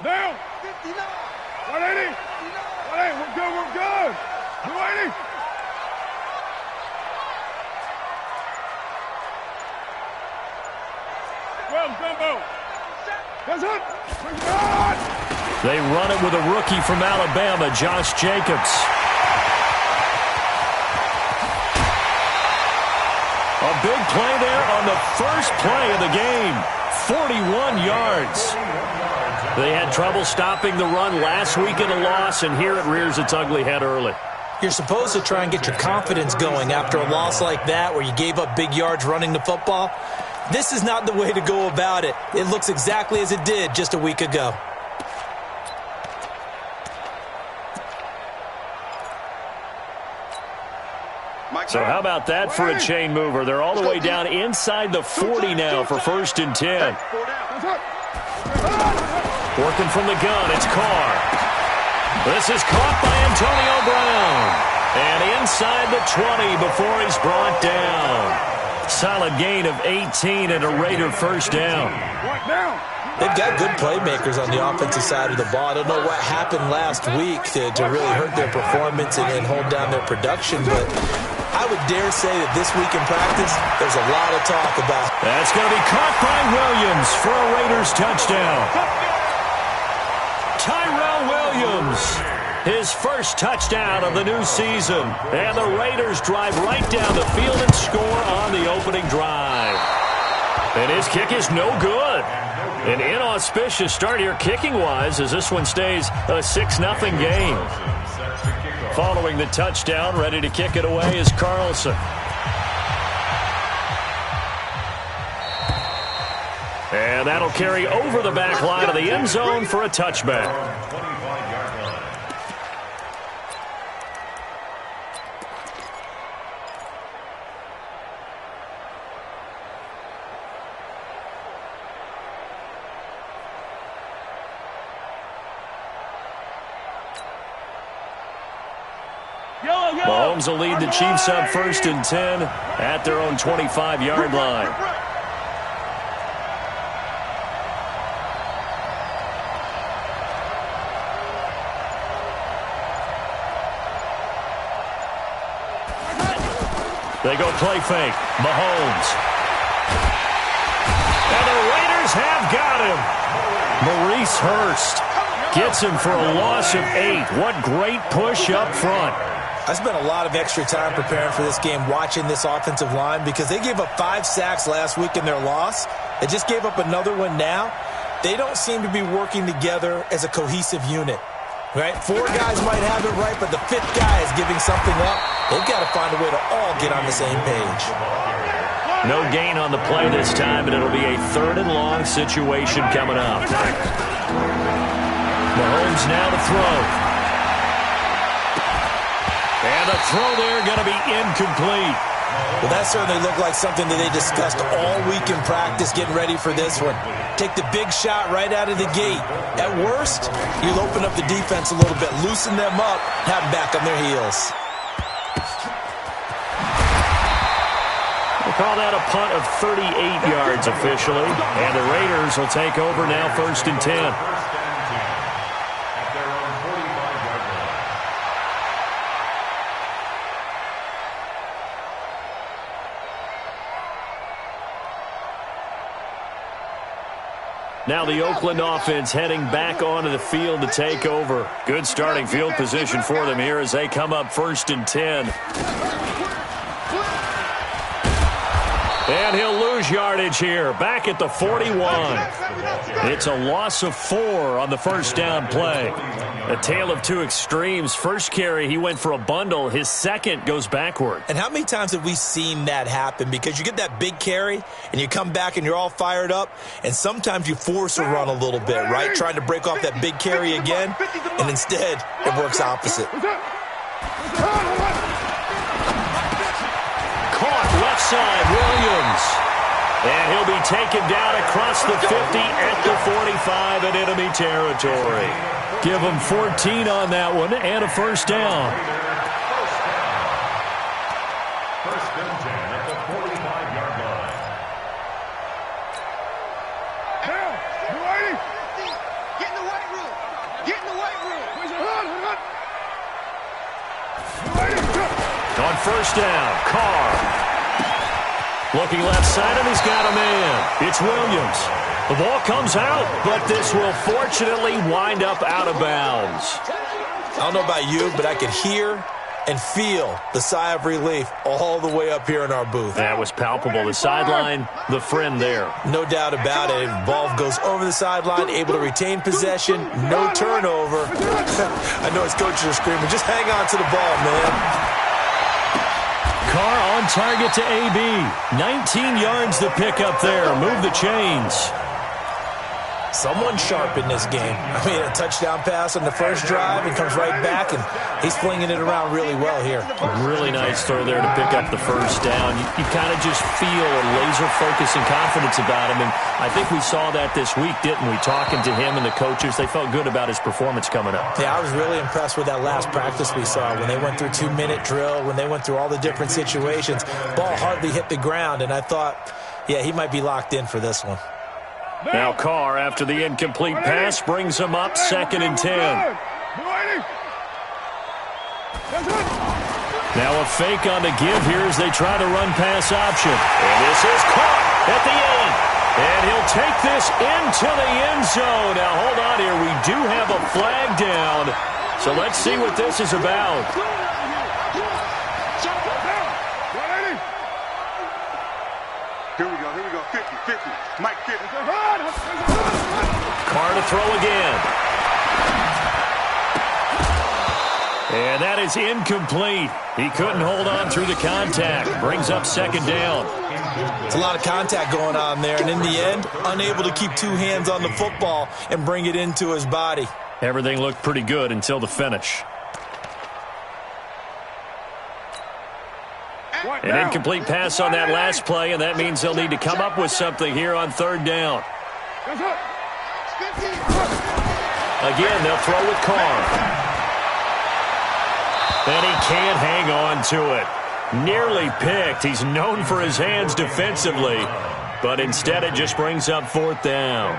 Now. 180. 180. We're good. We're good. 280. Well, Gumbo. That's it. They run it with a rookie from Alabama, Josh Jacobs. A big play there on the first play of the game. 41 yards. They had trouble stopping the run last week in a loss, and here it rears its ugly head early. You're supposed to try and get your confidence going after a loss like that where you gave up big yards running the football. This is not the way to go about it. It looks exactly as it did just a week ago. So how about that for a chain mover? They're all the way down inside the 40 now for 1st and 10. Working from the gun, it's Carr. This is caught by Antonio Brown. And inside the 20 before he's brought down. Solid gain of 18 and a Raider first down. They've got good playmakers on the offensive side of the ball. I don't know what happened last week to really hurt their performance and hold down their production, but I would dare say that this week in practice, there's a lot of talk about. That's going to be caught by Williams for a Raiders touchdown. Tyrell Williams, his first touchdown of the new season. And the Raiders drive right down the field and score on the opening drive. And his kick is no good. An inauspicious start here kicking-wise as this one stays a 6-0 game. Following the touchdown, ready to kick it away is Carlson. And that'll carry over the back line of the end zone for a touchback. Mahomes will lead the Chiefs up 1st and 10 at their own 25-yard line. They go play fake. Mahomes. And the Raiders have got him. Maurice Hurst gets him for a loss of 8. What great push up front. I spent a lot of extra time preparing for this game watching this offensive line because they gave up 5 sacks last week in their loss. They just gave up another one now. They don't seem to be working together as a cohesive unit. Right? 4 guys might have it right, but the 5th guy is giving something up. They've got to find a way to all get on the same page. No gain on the play this time, and it'll be a 3rd and long situation coming up. Mahomes now to throw. And the throw there going to be incomplete. Well, that certainly looked like something that they discussed all week in practice getting ready for this one. Take the big shot right out of the gate. At worst, you'll open up the defense a little bit, loosen them up, have them back on their heels. We'll call that a punt of 38 yards officially. And the Raiders will take over now 1st and 10. Now the Oakland offense heading back onto the field to take over. Good starting field position for them here as they come up 1st and 10. And he'll lose yardage here, back at the 41. It's a loss of 4 on the first down play. A tale of 2 extremes. First carry, he went for a bundle. His second goes backward. And how many times have we seen that happen? Because you get that big carry, and you come back and you're all fired up, and sometimes you force a run a little bit, right? Trying to break off that big carry again, and instead it works opposite. Left side, Williams. And he'll be taken down across the 50 at the 45 in enemy territory. Give him 14 on that one and a first down. First and 10 at the 45-yard line. Now, you ready? Get in the white room. Looking left side, and he's got a man. It's Williams. The ball comes out, but this will fortunately wind up out of bounds. I don't know about you, but I could hear and feel the sigh of relief all the way up here in our booth. That was palpable. The sideline, the friend there. No doubt about it. Ball goes over the sideline, able to retain possession, no turnover. I know his coaches are screaming, just hang on to the ball, man. Carr on target to AB. 19 yards to pick up there. Move the chains. Someone sharp in this game. I mean, a touchdown pass on the first drive and comes right back, and he's flinging it around really well here. Really nice throw there to pick up the first down. You kind of just feel a laser focus and confidence about him, and I think we saw that this week, didn't we? Talking to him and the coaches, they felt good about his performance coming up. Yeah, I was really impressed with that last practice we saw when they went through 2-minute drill, when they went through all the different situations. Ball hardly hit the ground, and I thought, yeah, he might be locked in for this one. Now Carr, after the incomplete pass, brings him up 2nd and 10. Now a fake on the give here as they try to run pass option. And this is caught at the end. And he'll take this into the end zone. Now hold on here. We do have a flag down. So let's see what this is about. Here we go. 50. Mike 50. Carr to throw again. And that is incomplete. He couldn't hold on through the contact. Brings up 2nd down. It's a lot of contact going on there, and in the end, unable to keep 2 hands on the football and bring it into his body. Everything looked pretty good until the finish. An incomplete pass on that last play, and that means they'll need to come up with something here on 3rd down. Again, they'll throw with Carr. And he can't hang on to it. Nearly picked. He's known for his hands defensively, but instead it just brings up 4th down.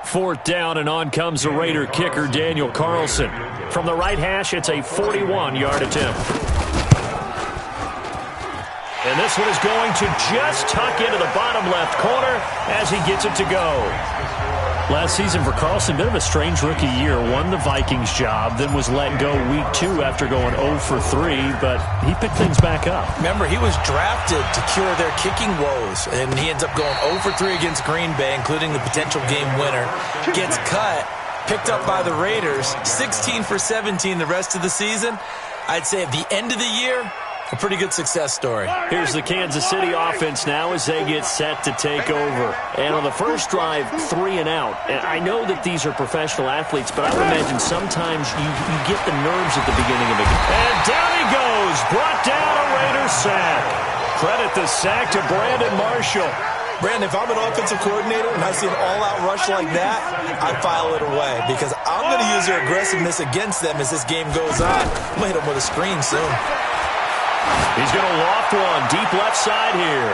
Fourth down, and on comes the Raider kicker, Daniel Carlson. From the right hash, it's a 41-yard attempt. And this one is going to just tuck into the bottom left corner as he gets it to go. Last season for Carlson, bit of a strange rookie year. Won the Vikings job, then was let go week 2 after going 0 for 3, but he picked things back up. Remember, he was drafted to cure their kicking woes, and he ends up going 0 for 3 against Green Bay, including the potential game winner. Gets cut, picked up by the Raiders, 16 for 17 the rest of the season. I'd say at the end of the year, a pretty good success story. Here's the Kansas City offense now as they get set to take over. And on the first drive, 3 and out. And I know that these are professional athletes, but I would imagine sometimes you get the nerves at the beginning of a game. And down he goes, brought down a Raider sack. Credit the sack to Brandon Marshall. Brandon, if I'm an offensive coordinator and I see an all-out rush like that, I file it away because I'm going to use their aggressiveness against them as this game goes on. I'm going to hit them with a screen soon. He's going to loft one deep left side here.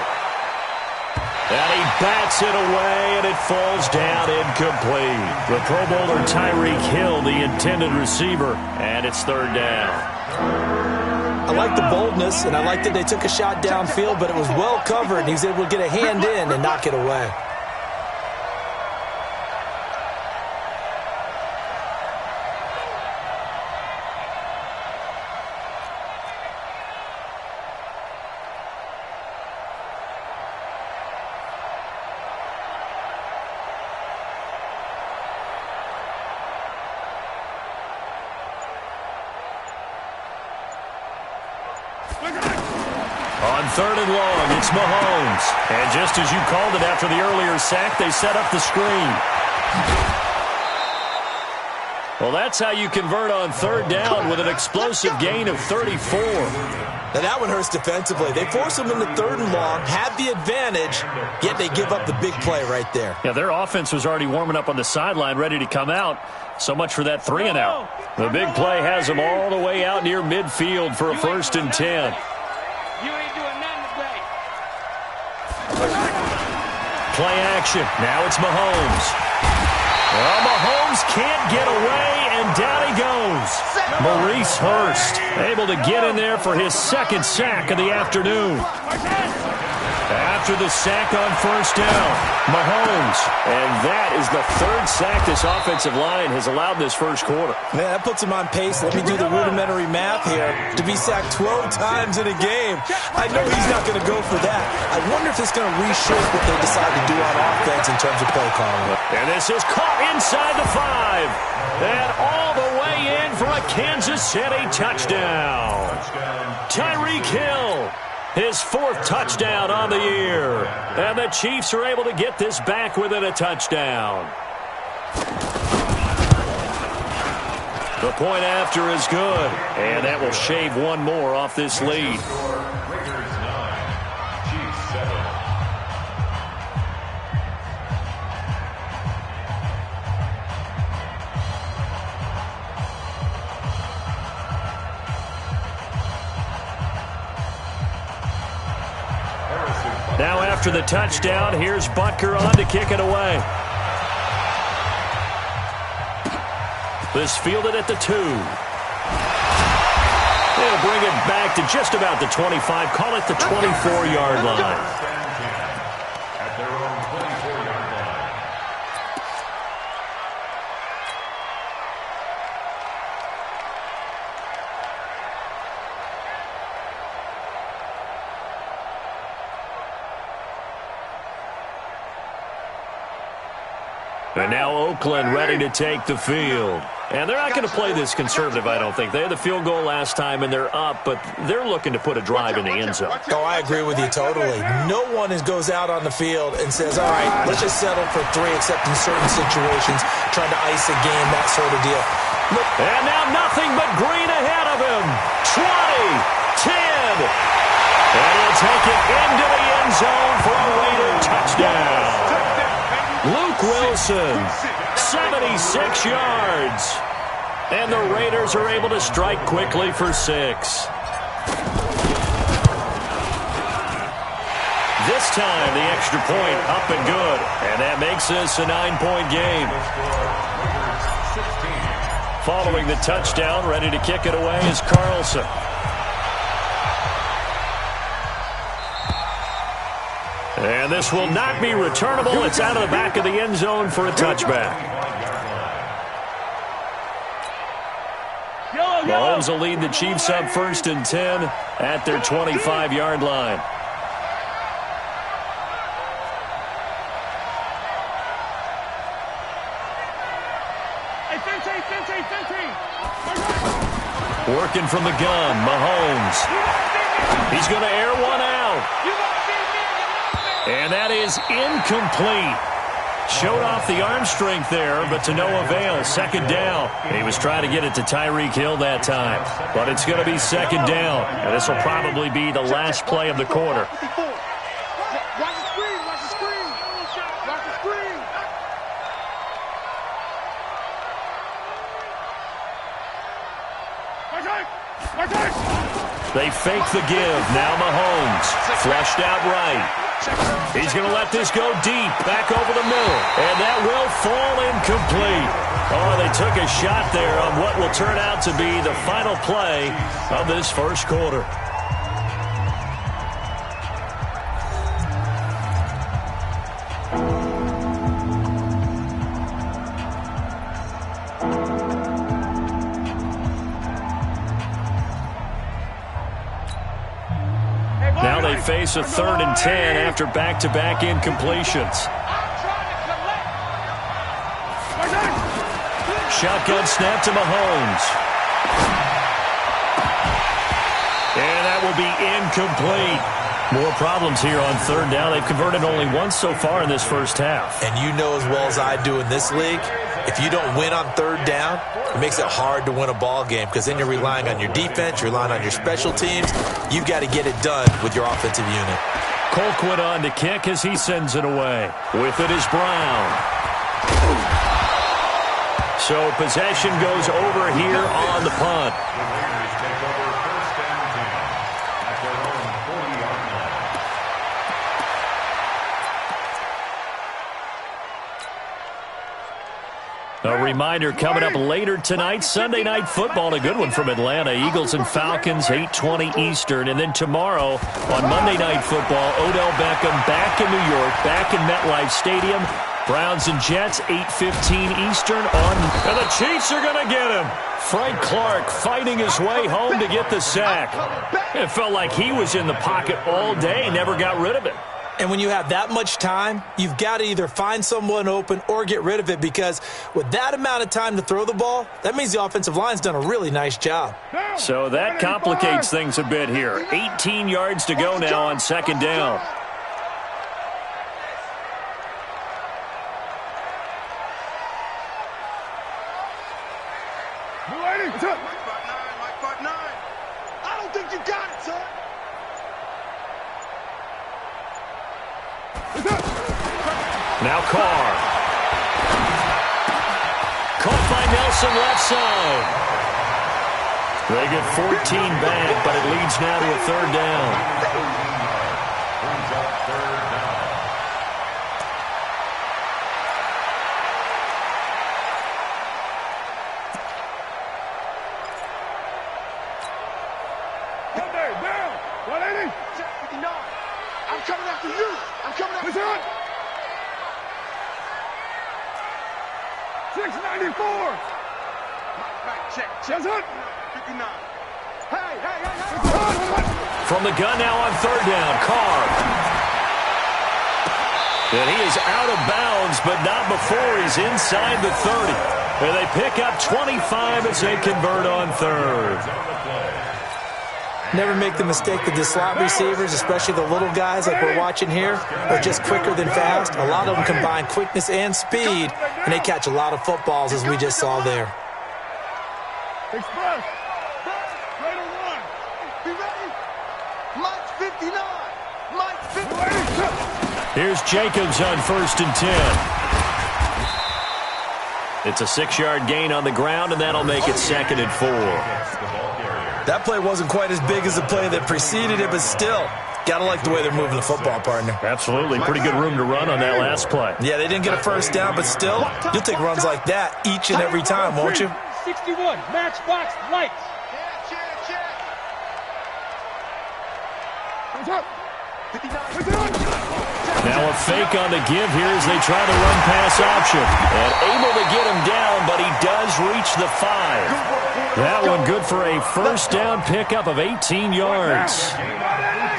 And he bats it away, and it falls down incomplete. The Pro Bowler Tyreek Hill, the intended receiver, and it's 3rd down. I like the boldness, and I like that they took a shot downfield, but it was well covered, and he was able to get a hand in and knock it away. On 3rd and long, it's Mahomes. And just as you called it after the earlier sack, they set up the screen. Well, that's how you convert on 3rd down with an explosive gain of 34. Now that one hurts defensively. They force them into 3rd and long, have the advantage, yet they give up the big play right there. Yeah, their offense was already warming up on the sideline, ready to come out. So much for that 3 and out. The big play has them all the way out near midfield for a 1st and 10. play action. Now it's Mahomes. Well, Mahomes can't get away, and down he goes. Maurice Hurst able to get in there for his second sack of the afternoon. After the sack on first down, Mahomes. And that is the third sack this offensive line has allowed in this first quarter. Man, that puts him on pace. Let me do the rudimentary math here. To be sacked 12 times in a game, I know he's not going to go for that. I wonder if it's going to reshape what they decide to do on offense in terms of play calling. And this is caught inside the 5. And all the way in for a Kansas City touchdown. Tyreek Hill. His 4th touchdown on the year. And the Chiefs are able to get this back within a touchdown. The point after is good. And that will shave one more off this lead. Raiders 9, Chiefs 7. Now after the touchdown, here's Butker on to kick it away. This fielded at the 2. They'll bring it back to just about the 25. Call it the 24-yard line. At their own 24-yard line. And now Oakland ready to take the field. And they're not going to play this conservative, I don't think. They had the field goal last time, and they're up, but they're looking to put a drive in the end zone. Oh, I agree with you totally. No one goes out on the field and says, all right, let's just settle for 3, except in certain situations, trying to ice a game, that sort of deal. Look. And now nothing but green ahead of him. 20, 10. And he'll take it into the end zone for a Raider touchdown. Luke Wilson, 76 yards. And the Raiders are able to strike quickly for 6. This time, the extra point up and good. And that makes this a 9-point game. Following the touchdown, ready to kick it away is Carlson. And this will not be returnable. It's out of the back of the end zone for a touchback. Mahomes will lead the Chiefs up 1st and 10 at their 25-yard line. Working from the gun, Mahomes. He's going to air one out. And that is incomplete. Showed off the arm strength there, but to no avail. 2nd down. He was trying to get it to Tyreek Hill that time. But it's going to be 2nd down. And this will probably be the last play of the quarter. They fake the give. Now Mahomes. Flushed out right. He's going to let this go deep, back over the middle, and that will fall incomplete. Oh, they took a shot there on what will turn out to be the final play of this first quarter. Now they face a 3rd and 10 after back-to-back incompletions. Shotgun snap to Mahomes. And that will be incomplete. More problems here on 3rd down. They've converted only once so far in this first half. And you know as well as I do in this league, if you don't win on 3rd down, it makes it hard to win a ball game because then you're relying on your defense, you're relying on your special teams. You've got to get it done with your offensive unit. Colquitt on to kick as he sends it away. With it is Brown. So possession goes over here on the punt. The Raiders take over 1st and 10 at their own 40-yard line. A reminder coming up later tonight, Sunday Night Football, a good one from Atlanta. Eagles and Falcons, 8:20 Eastern. And then tomorrow on Monday Night Football, Odell Beckham back in New York, back in MetLife Stadium. Browns and Jets, 8:15 Eastern on. And the Chiefs are going to get him. Frank Clark fighting his way home to get the sack. It felt like he was in the pocket all day, never got rid of it. And when you have that much time, you've got to either find someone open or get rid of it, because with that amount of time to throw the ball, that means the offensive line's done a really nice job. So that complicates things a bit here. 18 yards to go now on second down. I don't think you got it, son. Now Carr. Caught by Nelson left side. They get 14 back, but it leads now to a third down. Monday, down. 180. 59. I'm coming after you. I'm coming after you. 694. Check. That's it. 59. Hey. From the gun now on third down, Carr. And he is out of bounds, but not before he's inside the 30. And they pick up 25 as they convert on third. Never make the mistake that the slot receivers, especially the little guys like we're watching here, are just quicker than fast. A lot of them combine quickness and speed, and they catch a lot of footballs, as we just saw there. Express. Radar 1. Be ready. Mike 59. Mike 59. Here's Jacobs on 1st and 10. It's a 6-yard gain on the ground, and that'll make it 2nd and 4. That play wasn't quite as big as the play that preceded it, but still, gotta like the way they're moving the football, partner. Absolutely. Pretty good room to run on that last play. Yeah, they didn't get a first down, but still, you'll take runs like that each and every time, won't you? 61, matchbox lights. Now a fake on the give here as they try to run pass option. And able to get him down, but he does reach the 5. That one good for a first down pickup of 18 yards.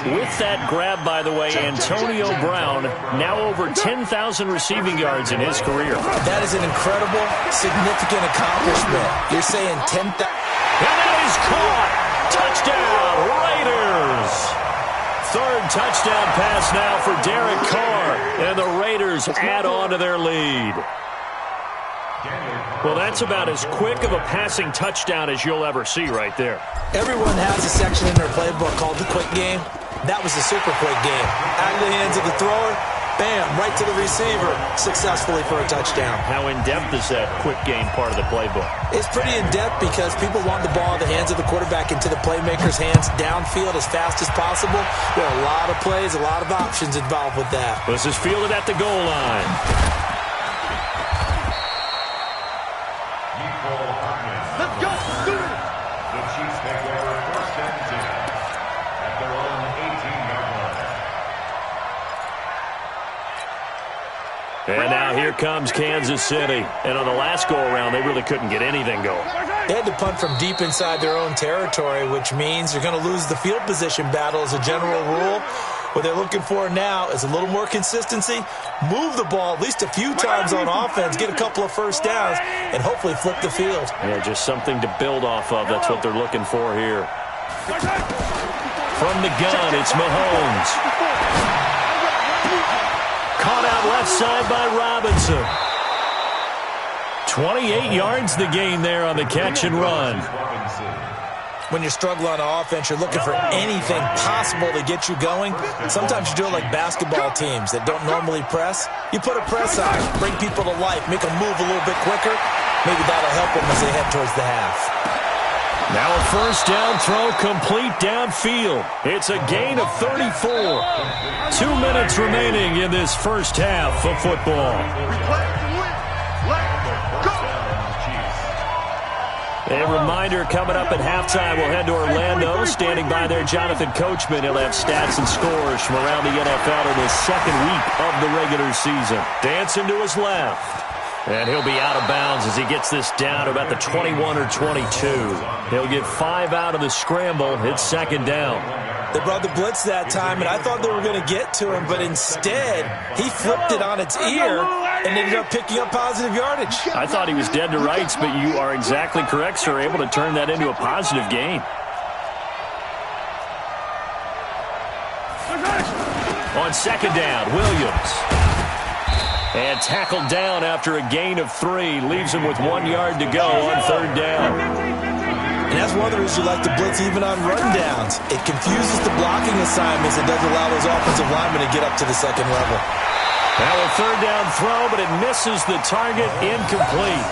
With that grab, by the way, Antonio Brown now over 10,000 receiving yards in his career. That is an incredible, significant accomplishment. You're saying 10,000. And that is caught. Touchdown, Raiders. Third touchdown pass now for Derek Carr. And the Raiders add on to their lead. Well, that's about as quick of a passing touchdown as you'll ever see right there. Everyone has a section in their playbook called the quick game. That was the super quick game. Out of the hands of the thrower, bam, right to the receiver, successfully for a touchdown. How in-depth is that quick game part of the playbook? It's pretty in-depth because people want the ball in the hands of the quarterback into the playmaker's hands downfield as fast as possible. There are a lot of plays, a lot of options involved with that. This is fielded at the goal line. Let's go. Do it. The Chiefs take over 1st and 10 at their own 18-yard line. And now here comes Kansas City. And on the last go-around, they really couldn't get anything going. They had to punt from deep inside their own territory, which means you're going to lose the field position battle as a general rule. What they're looking for now is a little more consistency, move the ball at least a few times on offense, get a couple of first downs, and hopefully flip the field. Yeah, just something to build off of. That's what they're looking for here. From the gun, it's Mahomes. Caught out left side by Robinson. 28 yards the gain there on the catch and run. When you're struggling on offense, you're looking for anything possible to get you going. Sometimes you do it like basketball teams that don't normally press. You put a press on, bring people to life, make them move a little bit quicker. Maybe that'll help them as they head towards the half. Now a first down throw complete downfield. It's a gain of 34. 2 minutes remaining in this first half of football. We play to win. Let's go. reminder, coming up at halftime, we'll head to Orlando. Standing by there, Jonathan Coachman. He'll have stats and scores from around the NFL in his second week of the regular season. Dancing to his left. And he'll be out of bounds as he gets this down to about the 21 or 22. He'll get 5 out of the scramble. It's second down. They brought the blitz that time, and I thought they were going to get to him, but instead he flipped it on its ear and ended up picking up positive yardage. I thought he was dead to rights, but you are exactly correct, sir. Able to turn that into a positive gain. On second down, Williams. And tackled down after a gain of 3. Leaves him with 1 yard to go on third down. And that's one of the reasons you like to blitz even on rundowns. It confuses the blocking assignments and doesn't allow those offensive linemen to get up to the second level. Now a third down throw, but it misses the target, incomplete.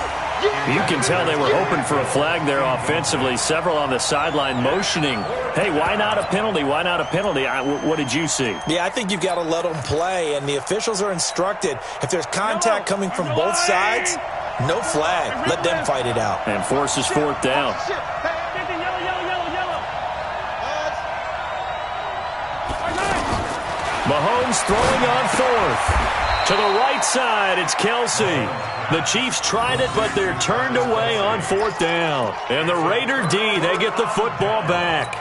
You can tell they were hoping for a flag there offensively. Several on the sideline motioning, hey, why not a penalty? Why not a penalty? What did you see? Yeah, I think you've got to let them play, and the officials are instructed, if there's contact coming from both sides, no flag. Let them fight it out. And forces fourth down. Mahomes throwing on fourth. To the right side, it's Kelsey. The Chiefs tried it, but they're turned away on fourth down. And the Raider D, they get the football back.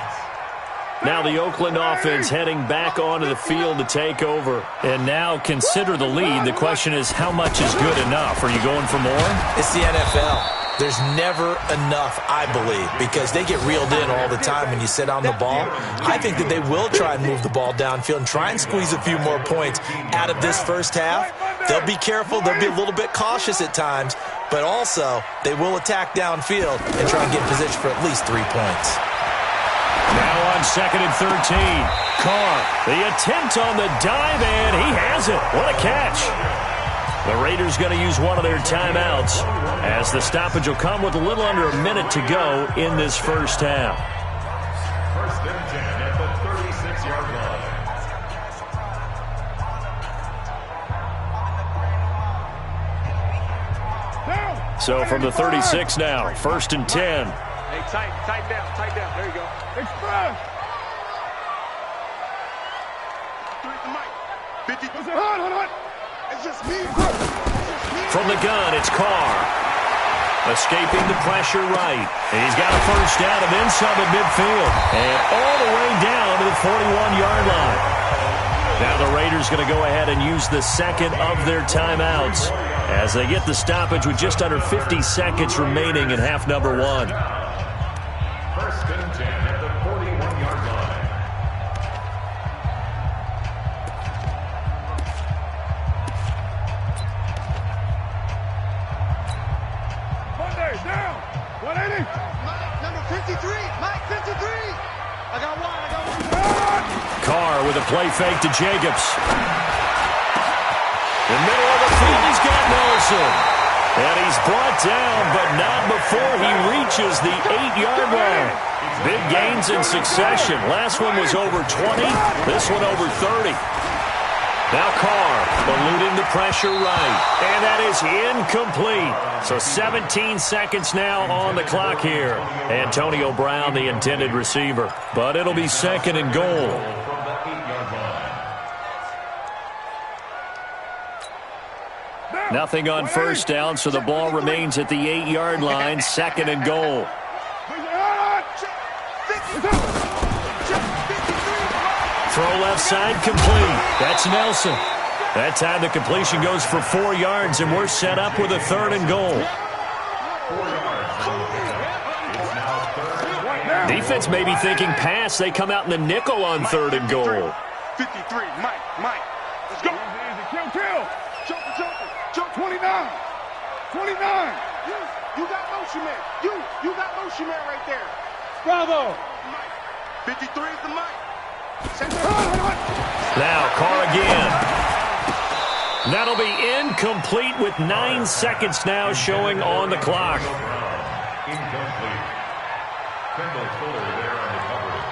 Now the Oakland offense heading back onto the field to take over. And now consider the lead. The question is, how much is good enough? Are you going for more? It's the NFL. There's never enough, I believe, because they get reeled in all the time when you sit on the ball. I think that they will try and move the ball downfield and try and squeeze a few more points out of this first half. They'll be careful. They'll be a little bit cautious at times, but also they will attack downfield and try and get in position for at least 3 points. Now on second and 13. Carr, the attempt on the dive, and he has it. What a catch. The Raiders going to use one of their timeouts as the stoppage will come with a little under a minute to go in this first half. First and 10 at the 36-yard line. So from the 36 now, first and 10. Hey, tight down. There you go. Express. 50. Hold. It's just me. From the gun, it's Carr. Escaping the pressure right. And he's got a first down and then some at midfield. And all the way down to the 41-yard line. Now the Raiders going to go ahead and use the second of their timeouts as they get the stoppage with just under 50 seconds remaining in half number 1. First and 10 at the 41-yard line. Down. 180. Mike, number 53. Mike, 53. I got one. Carr with a play fake to Jacobs. In the middle of the field, he's got Nelson. And he's brought down, but not before he reaches the 8-yard line. Big gains in succession. Last one was over 20. This one over 30. Now Carr eluding the pressure right. And that is incomplete. So 17 seconds now on the clock here. Antonio Brown, the intended receiver. But it'll be second and goal. Nothing on first down, so the ball remains at the 8-yard line. Second and goal. Throw left side complete. That's Nelson. That time the completion goes for 4 yards, and we're set up with a third and goal. Defense may be thinking pass. They come out in the nickel on third and goal. 53, Mike. Let's go. Kill. Jump 29. 29. You got motion man. You got motion man right there. Bravo. 53 is the Mike. Now Carr again. That'll be incomplete with 9 seconds now showing on the clock. Incomplete. Kendall Fuller there on the coverage.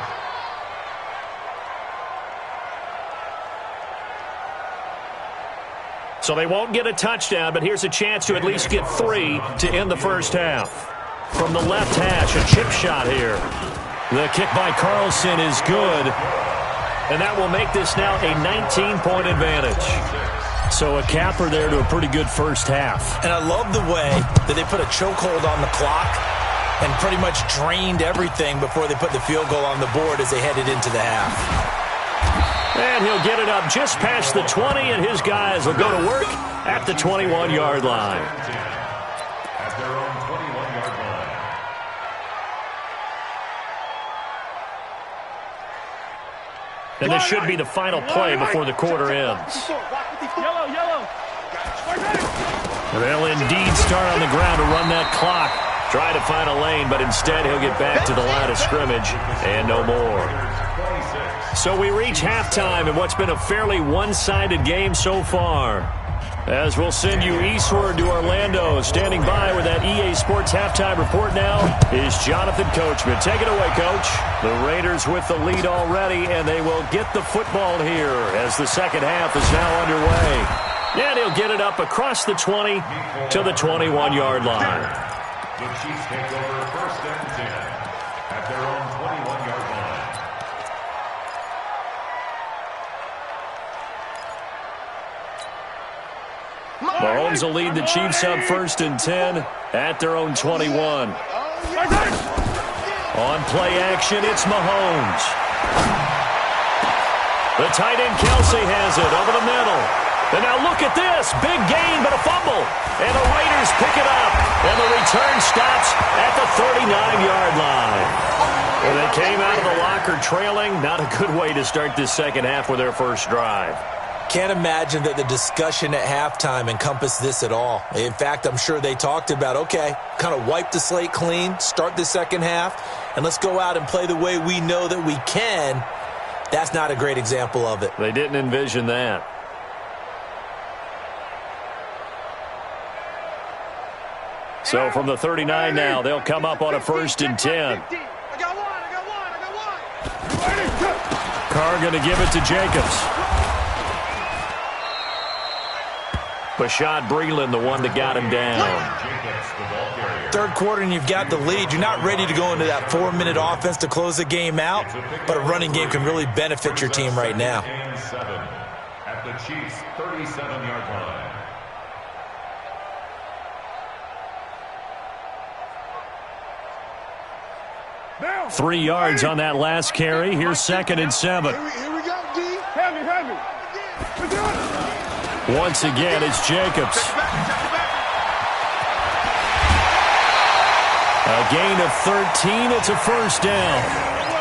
So they won't get a touchdown, but here's a chance to at least get 3 to end the first half. from the left hash. A chip shot here. The kick by Carlson is good. And that will make this now a 19-point advantage. So a capper there to a pretty good first half. And I love the way that they put a chokehold on the clock and pretty much drained everything before they put the field goal on the board as they headed into the half. And he'll get it up just past the 20, and his guys will go to work at the 21-yard line. At their own 21-yard line. And this should be the final play before the quarter ends. Yellow. They'll indeed start on the ground to run that clock. Try to find a lane, but instead he'll get back to the line of scrimmage and no more. So we reach halftime in what's been a fairly one-sided game so far. As we'll send you eastward to Orlando. Standing by with that EA Sports halftime report now is Jonathan Coachman. Take it away, Coach. The Raiders with the lead already, and they will get the football here as the second half is now underway. And he'll get it up across the 20 to the 21-yard line. The Chiefs take over first and 10 at their own 21-yard line. Mahomes will lead the Chiefs up first and 10 at their own 21. On play action, it's Mahomes. The tight end Kelsey has it over the middle. And now look at this. Big gain, but a fumble. And the Raiders pick it up. And the return stops at the 39-yard line. Well, they came out of the locker trailing. Not a good way to start this second half with their first drive. Can't imagine that the discussion at halftime encompassed this at all. In fact, I'm sure they talked about, okay, kind of wipe the slate clean, start the second half, and let's go out and play the way we know that we can. That's not a great example of it. They didn't envision that. So from the 39 now, they'll come up on a first and 10. I got one. Carr going to give it to Jacobs. Bashad Breeland, the one that got him down. Third quarter and you've got the lead. You're not ready to go into that 4-minute offense to close the game out, but a running game can really benefit your team right now. At the Chiefs' 37-yard line. 3 yards on that last carry. Here's second and 7. Here we go, D. Heavy. Once again, it's Jacobs. A gain of 13. It's a first down.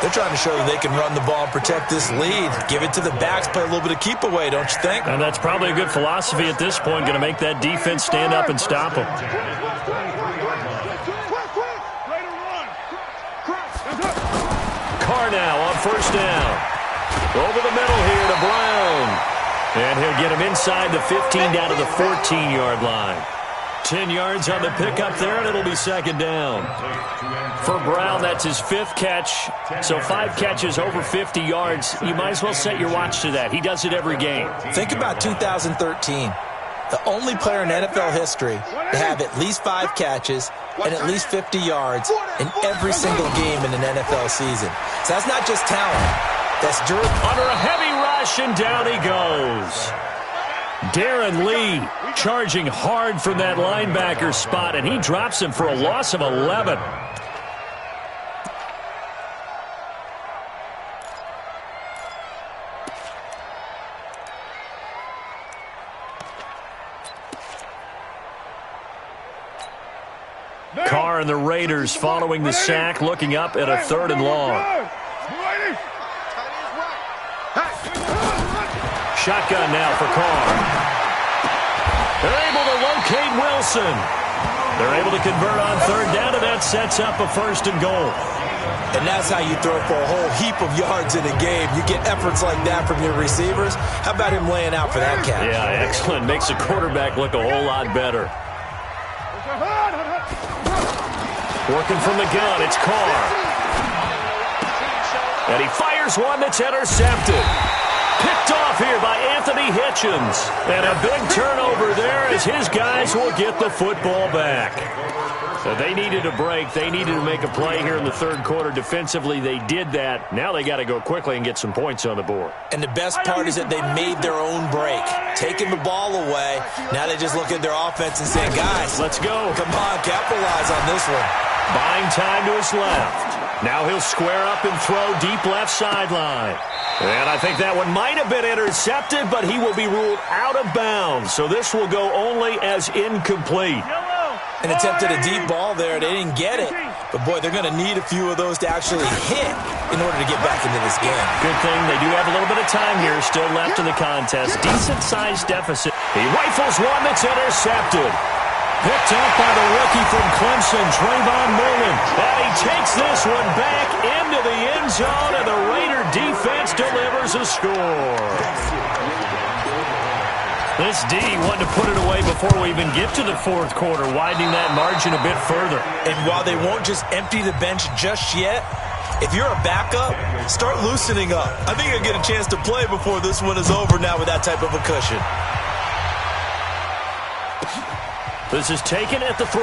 They're trying to show that they can run the ball and protect this lead. Give it to the backs, play a little bit of keep away, don't you think? And that's probably a good philosophy at this point. Going to make that defense stand up and stop them. Carr now on first down. Over the middle here to Brown. And he'll get him inside the 15 down to the 14-yard line. 10 yards on the pickup there, and it'll be second down. For Brown, that's his 5th catch. So 5 catches over 50 yards. You might as well set your watch to that. He does it every game. Think about 2013. The only player in NFL history to have at least 5 catches and at least 50 yards in every single game in an NFL season. So that's not just talent. That's durability. Under a heavy rush, and down he goes. Darren Lee charging hard from that linebacker spot, and he drops him for a loss of 11. Carr and the Raiders following the sack, looking up at a 3rd and long. Shotgun now for Carr. They're able to locate Wilson. They're able to convert on 3rd down, and that sets up a 1st and goal. And that's how you throw for a whole heap of yards in a game. You get efforts like that from your receivers. How about him laying out for that catch? Yeah, excellent. Makes the quarterback look a whole lot better. Working from the gun, it's Carr. And he fires one that's intercepted. Picked off off here by Anthony Hitchens. And a big turnover there as his guys will get the football back. So they needed a break. They needed to make a play here in the third quarter. Defensively, they did that. Now they got to go quickly and get some points on the board. And the best part is that they made their own break. Taking the ball away, now they just look at their offense and say, guys, let's go. Come on, capitalize on this one. Buying time to his left. Now he'll square up and throw deep left sideline. And I think that one might have been intercepted, but he will be ruled out of bounds. So this will go only as incomplete. And attempted a deep ball there. They didn't get it. But, boy, they're going to need a few of those to actually hit in order to get back into this game. Good thing they do have a little bit of time here still left in the contest. Decent-sized deficit. He rifles one that's intercepted. Picked up by the rookie from Clemson, Trayvon Mullen. And he takes this one back into the end zone, and the Raider defense delivers a score. This D wanted to put it away before we even get to the fourth quarter, widening that margin a bit further. And while they won't just empty the bench just yet, if you're a backup, start loosening up. I think you'll get a chance to play before this one is over now with that type of a cushion. This is taken at the 3.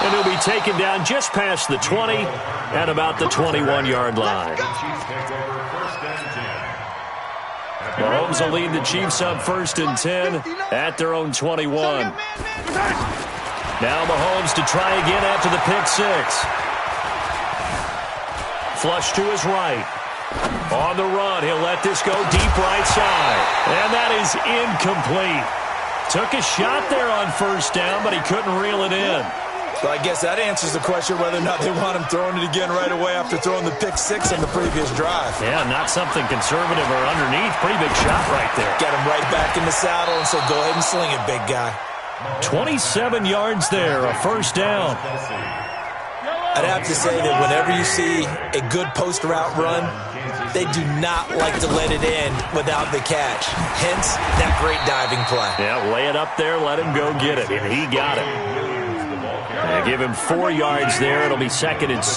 And he'll be taken down just past the 20 at about the 21-yard line. Mahomes will lead the Chiefs up 1st and 10 at their own 21. Now Mahomes to try again after the pick 6. Flush to his right. On the run, he'll let this go deep right side. And that is incomplete. Took a shot there on 1st down, but he couldn't reel it in. So I guess that answers the question whether or not they want him throwing it again right away after throwing the pick 6 on the previous drive. Yeah, not something conservative or underneath. Pretty big shot right there. Get him right back in the saddle and say, go ahead and sling it, big guy. 27 yards there, a 1st down. I'd have to say that whenever you see a good post route run, they do not like to let it in without the catch. Hence, that great diving play. Yeah, lay it up there, let him go get it, and he got it. And give him 4 yards there. It'll be 2nd and 6.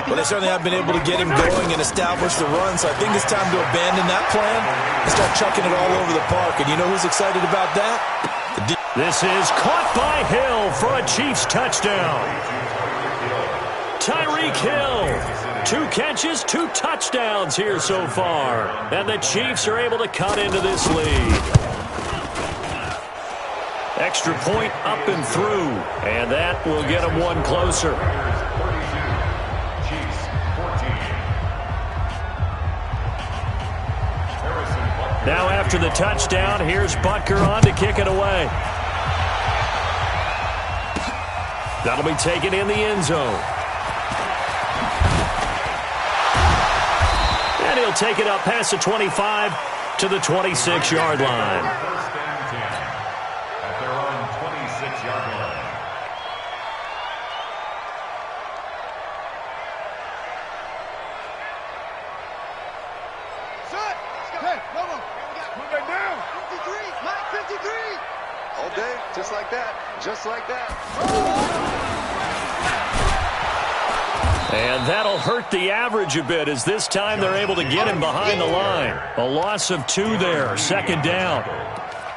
Well, they certainly have been able to get him going and establish the run, so I think it's time to abandon that plan and start chucking it all over the park. And you know who's excited about that? This is caught by Hill for a Chiefs touchdown. Tyreek Hill, 2 catches, 2 touchdowns here so far. And the Chiefs are able to cut into this lead. Extra point up and through, and that will get them one closer. Now after the touchdown, here's Butker on to kick it away. That'll be taken in the end zone. And he'll take it up past the 25 to the 26-yard line. Just like that. Just like that. And that'll hurt the average a bit as this time they're able to get him behind the line. A loss of 2 there, 2nd down.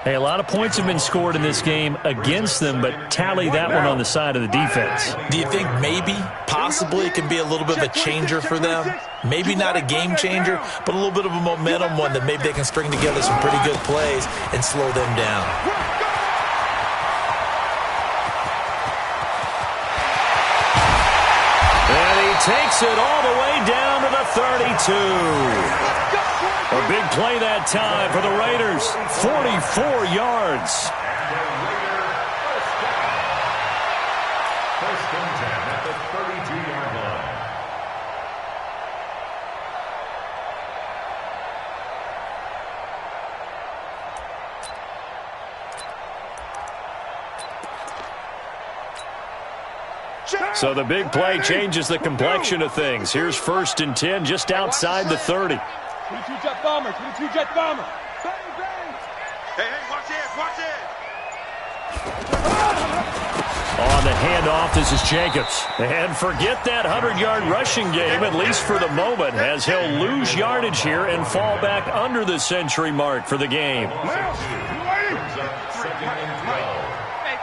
Hey, a lot of points have been scored in this game against them, but tally that one on the side of the defense. Do you think maybe, possibly, it can be a little bit of a changer for them? Maybe not a game changer, but a little bit of a momentum one that maybe they can string together some pretty good plays and slow them down. Takes it all the way down to the 32. A big play that time for the Raiders. 44 yards. First and 10 at the 32-yard line. So the big play changes the complexion of things. Here's 1st and 10 just outside the 30. 22 jet bomber, 22 jet bomber. Bang, bang. Hey, watch it, watch it. On the handoff, this is Jacobs. And forget that 100-yard rushing game, at least for the moment, as he'll lose yardage here and fall back under the century mark for the game. Hey,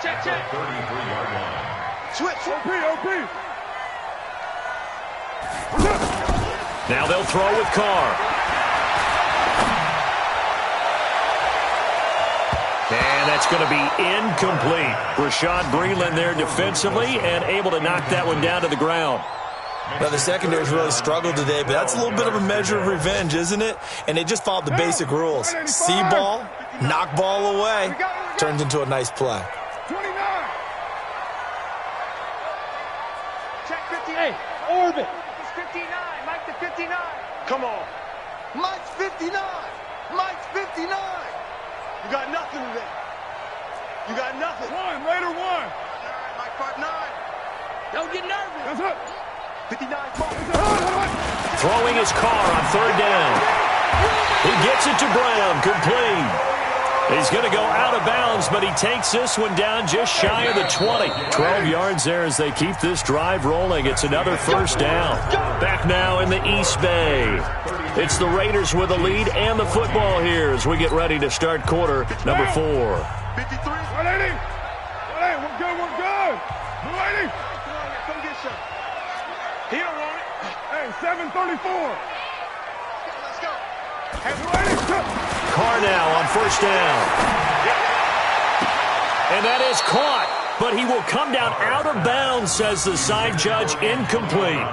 check. 33-yard line. Switch. OP. Now they'll throw with Carr. And that's going to be incomplete. Rashad Breeland there defensively and able to knock that one down to the ground. Well, the secondary's really struggled today, but that's a little bit of a measure of revenge, isn't it? And they just followed the basic rules. See ball, knock ball away, turns into a nice play. 29. Check 58. Orbit. It's 59. Mike to 59. Come on. Mike's 59. Mike's 59. You got nothing today. You got nothing. Raider 1. Mike 5'9". Don't get nervous. That's it. 59. Throwing his Carr on third down. He gets it to Brown, complete. He's going to go out of bounds, but he takes this one down just shy of the 20. 12 yards there as they keep this drive rolling. It's another first down. Back now in the East Bay. It's the Raiders with the lead and the football here as we get ready to start quarter number 4. 53. 180. We're good. 280. Come get some. He don't want it. Hey, 734. Let's go. Hey, 280. Carr now on first down. And that is caught, but he will come down out of bounds, says the side judge, incomplete.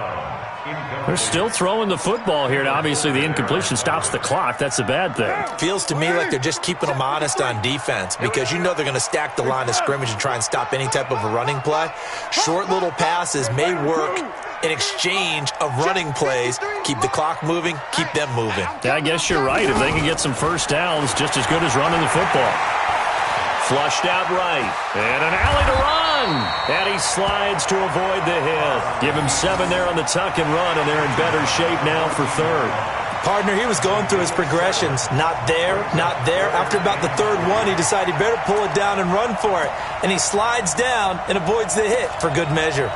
They're still throwing the football here, and obviously the incompletion stops the clock. That's a bad thing. Feels to me like they're just keeping them honest on defense because you know they're going to stack the line of scrimmage and try and stop any type of a running play. Short little passes may work in exchange of running plays. Keep the clock moving, keep them moving. Yeah, I guess you're right. If they can get some first downs, just as good as running the football. Flushed out right. And an alley to run. And he slides to avoid the hit. Give him 7 there on the tuck and run, and they're in better shape now for third. Partner, he was going through his progressions. Not there, not there. After about the third one, he decided he better pull it down and run for it. And he slides down and avoids the hit for good measure.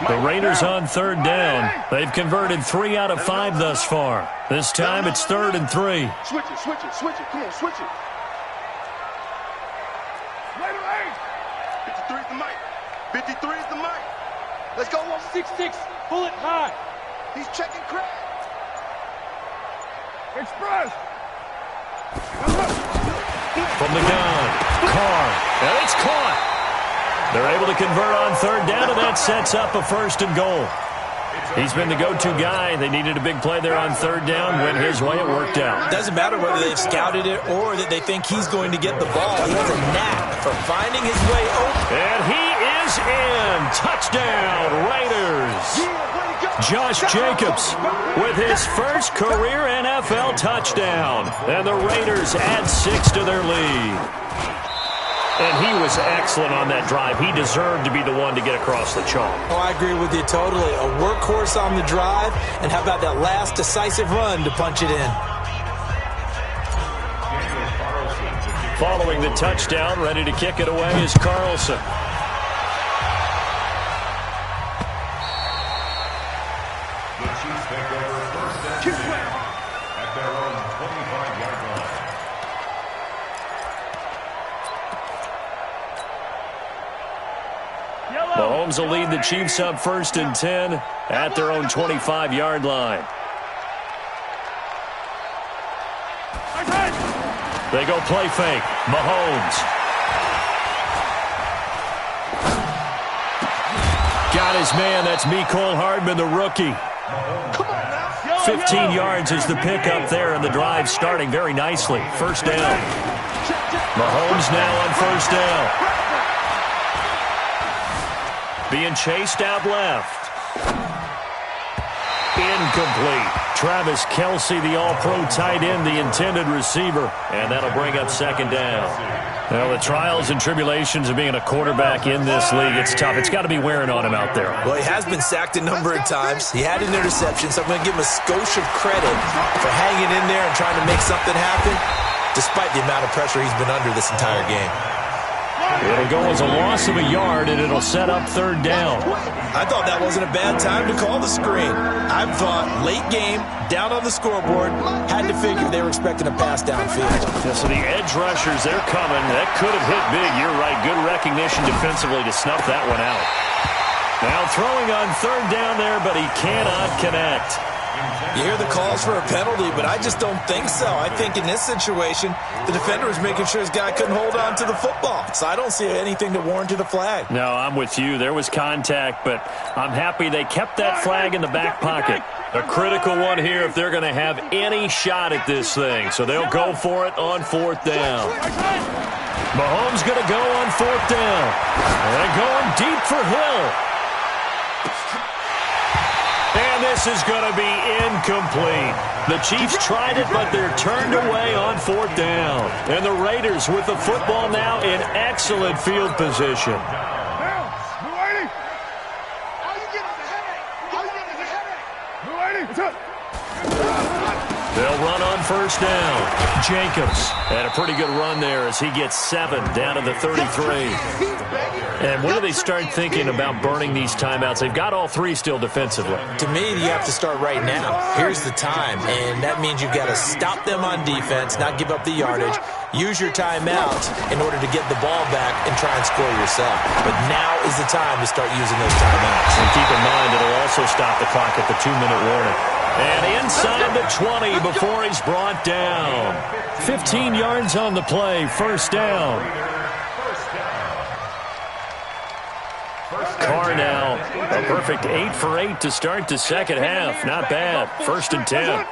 The Raiders on third down. They've converted 3 out of 5 thus far. This time it's 3rd and 3. Switch it. Come on, switch it. Raider 8. 53 is the mic. 53 is the mic. Let's go. 6-6. Pull it high. He's checking Craig. Express. From the gun, Carr. And it's caught. They're able to convert on third down, and that sets up a 1st and goal. He's been the go-to guy. They needed a big play there on third down. Went his way. It worked out. Doesn't matter whether they've scouted it or that they think he's going to get the ball. He has a knack for finding his way open. And he is in. Touchdown, Raiders. Josh Jacobs with his first career NFL touchdown. And the Raiders add 6 to their lead. And he was excellent on that drive. He deserved to be the one to get across the chalk. Oh, I agree with you totally. A workhorse on the drive, and how about that last decisive run to punch it in? Following the touchdown, ready to kick it away is Carlson. The Chiefs take over 1st and 10 at their own 25-yard line. Mahomes will lead the Chiefs up 1st and 10 at their own 25-yard line. They go play fake. Mahomes. Got his man. That's Mecole Hardman, the rookie. 15 yards is the pickup there, and the drive starting very nicely. 1st down. Mahomes now on 1st down. Being chased out left. Incomplete. Travis Kelce, the all-pro tight end, the intended receiver. And that'll bring up 2nd down. Well, the trials and tribulations of being a quarterback in this league, it's tough. It's got to be wearing on him out there. Well, he has been sacked a number of times. He had an interception, so I'm going to give him a skosh of credit for hanging in there and trying to make something happen, despite the amount of pressure he's been under this entire game. It'll go as a loss of a yard, and it'll set up third down. I thought that wasn't a bad time to call the screen. I thought late game, down on the scoreboard, had to figure they were expecting a pass downfield. Yeah, so the edge rushers, they're coming. That could have hit big. You're right. Good recognition defensively to snuff that one out. Now throwing on third down there, but he cannot connect. You hear the calls for a penalty, but I just don't think so. I think in this situation, the defender was making sure his guy couldn't hold on to the football. So I don't see anything to warrant a flag. No, I'm with you. There was contact, but I'm happy they kept that flag in the back pocket. A critical one here if they're going to have any shot at this thing. So they'll go for it on fourth down. Mahomes going to go on fourth down. And going deep for Hill. And this is going to be incomplete. The Chiefs tried it, but they're turned away on fourth down. And the Raiders with the football now in excellent field position. They'll run on first down. Jacobs had a pretty good run there as he gets 7 down to the 33. And when do they start thinking about burning these timeouts? They've got all 3 still defensively. To me, you have to start right now. Here's the time, and that means you've got to stop them on defense, not give up the yardage, use your timeout in order to get the ball back and try and score yourself. But now is the time to start using those timeouts. And keep in mind, it'll also stop the clock at the 2-minute warning. And inside the 20 before he's brought down. 15 yards on the play, first down. Carr now, a perfect 8 for 8 to start the second half. Not bad. First and 10.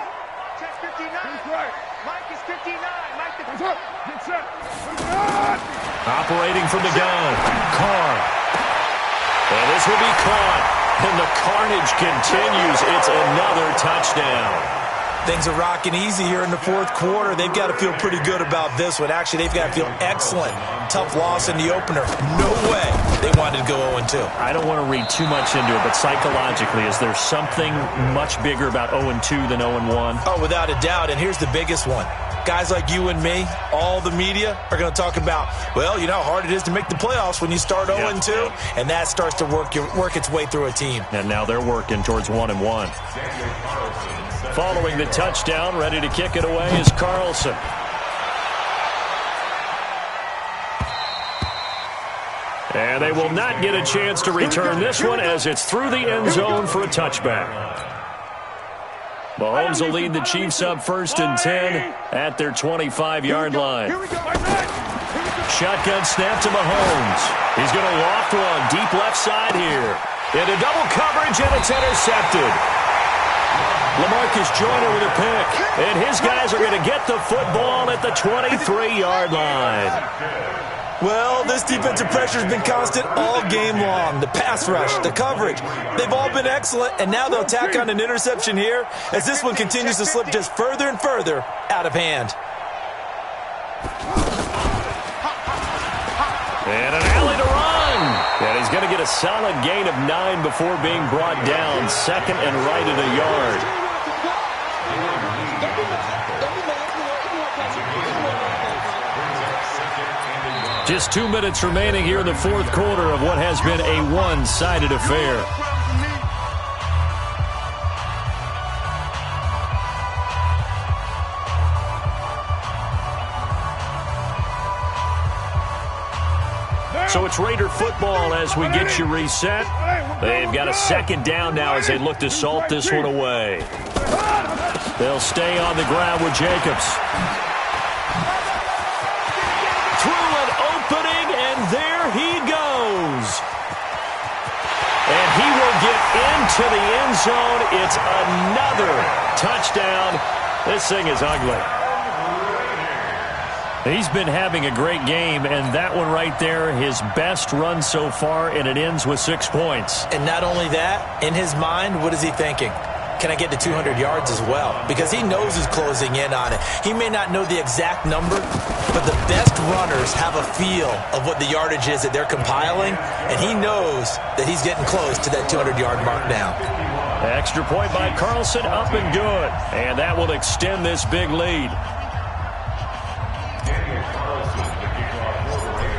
Operating from the gun. Carr. And this will be caught. And the carnage continues. It's another touchdown. Things are rocking easy here in the fourth quarter. They've got to feel pretty good about this one. Actually, they've got to feel excellent. Tough loss in the opener. No way they wanted to go 0-2. I don't want to read too much into it, but psychologically, is there something much bigger about 0-2 than 0-1? Oh, without a doubt. And here's the biggest one. Guys like you and me, all the media, are going to talk about, well, you know how hard it is to make the playoffs when you start 0-2, and that starts to work its way through a team. And now they're working towards 1-1. Following the touchdown, ready to kick it away is Carlson. And they will not get a chance to return this one as it's through the end zone for a touchback. Mahomes will lead the Chiefs up first and 10 at their 25-yard line. Shotgun snap to Mahomes. He's going to loft one deep left side here. Into double coverage, and it's intercepted. LaMarcus Joyner with a pick. And his guys are going to get the football at the 23-yard line. Well, this defensive pressure has been constant all game long. The pass rush, the coverage, they've all been excellent, and now they'll tack on an interception here as this one continues to slip just further and further out of hand. And an alley to run. And he's going to get a solid gain of 9 before being brought down. Second and right at a yard. Just 2 minutes remaining here in the fourth quarter of what has been a one-sided affair. So it's Raider football as we get you reset. They've got a second down now as they look to salt this one away. They'll stay on the ground with Jacobs. There he goes. And he will get into the end zone. It's another touchdown. This thing is ugly. He's been having a great game, and that one right there, his best run so far, and it ends with 6 points. And not only that, in his mind, what is he thinking? Can I get to 200 yards as well? Because he knows he's closing in on it. He may not know the exact number, but the best runners have a feel of what the yardage is that they're compiling, and he knows that he's getting close to that 200-yard mark now. Extra point by Carlson, up and good. And that will extend this big lead.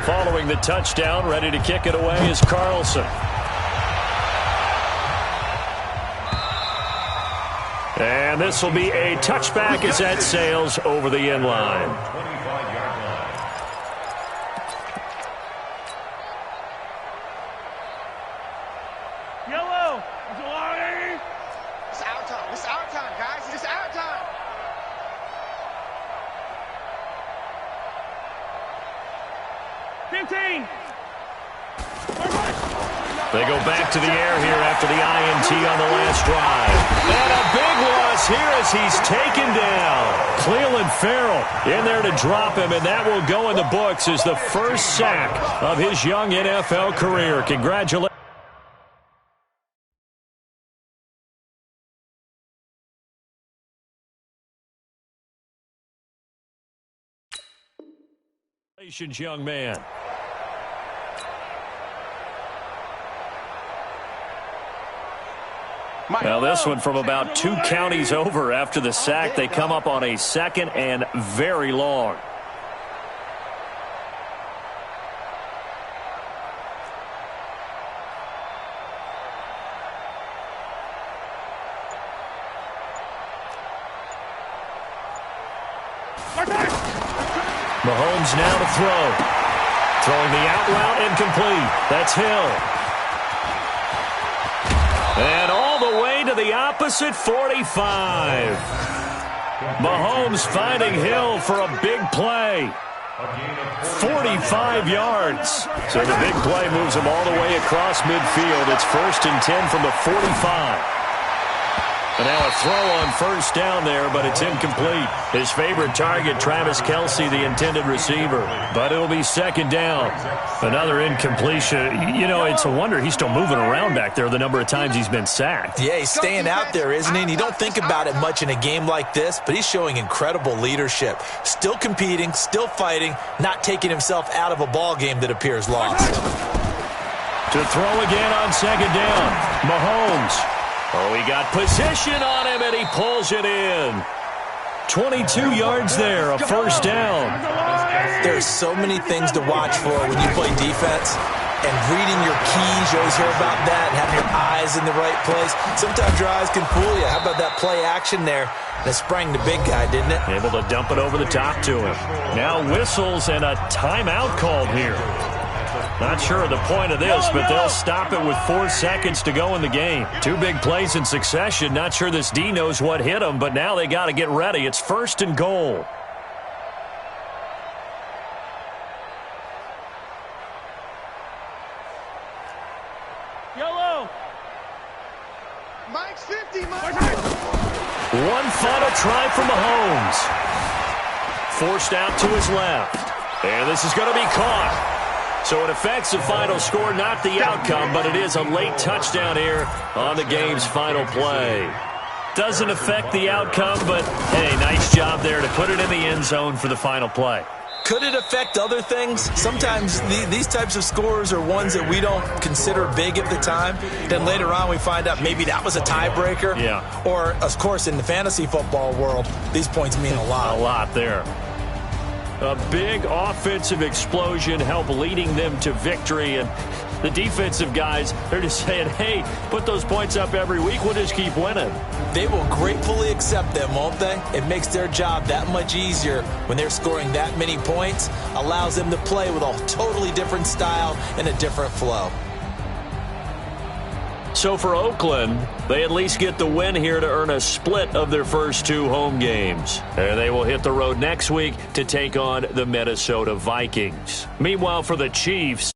following the touchdown. Ready to kick it away is Carlson. And this will be a touchback as that sails over the end line. 25-yard line. Yellow. It's a line. It's our time. It's our time, guys. It's our time. They go back to the air here after the INT on the last drive. And a big loss here as he's taken down. Cleveland Farrell in there to drop him, and that will go in the books as the first sack of his young NFL career. Congratulations. Young man. Now this one from about 2 counties over after the sack. They come up on a 2nd and very long. Mahomes now to throw. Throwing the out route incomplete. That's Hill. And all the way to the opposite 45. Mahomes finding Hill for a big play. 45 yards. So the big play moves him all the way across midfield. It's 1st and 10 from the 45. And now a throw on first down there, but it's incomplete. His favorite target, Travis Kelce, the intended receiver. But it'll be 2nd down. Another incompletion. You know, it's a wonder he's still moving around back there the number of times he's been sacked. Yeah, he's staying out there, isn't he? And you don't think about it much in a game like this, but he's showing incredible leadership. Still competing, still fighting, not taking himself out of a ball game that appears lost. To throw again on 2nd down. Mahomes. Oh, he got position on him, and he pulls it in. 22 yards there, a first down. There's so many things to watch for when you play defense. And reading your keys, you always hear about that, and having your eyes in the right place. Sometimes your eyes can fool you. How about that play action there? That sprang the big guy, didn't it? Able to dump it over the top to him. Now whistles and a timeout called here. Not sure of the point of this, but they'll stop it with 4 seconds to go in the game. 2 big plays in succession. Not sure this D knows what hit him, but now they got to get ready. It's 1st and goal. Yellow. Mike's 50, Mike. One final try from Mahomes. Forced out to his left. And this is going to be caught. So it affects the final score, not the outcome, but it is a late touchdown here on the game's final play. Doesn't affect the outcome, but, hey, nice job there to put it in the end zone for the final play. Could it affect other things? Sometimes these types of scores are ones that we don't consider big at the time. Then later on we find out maybe that was a tiebreaker. Yeah. Or, of course, in the fantasy football world, these points mean a lot. A lot there. A big offensive explosion helped leading them to victory. And the defensive guys, they're just saying, hey, put those points up every week. We'll just keep winning. They will gratefully accept them, won't they? It makes their job that much easier when they're scoring that many points. Allows them to play with a totally different style and a different flow. So for Oakland, they at least get the win here to earn a split of their first 2 home games. And they will hit the road next week to take on the Minnesota Vikings. Meanwhile, for the Chiefs,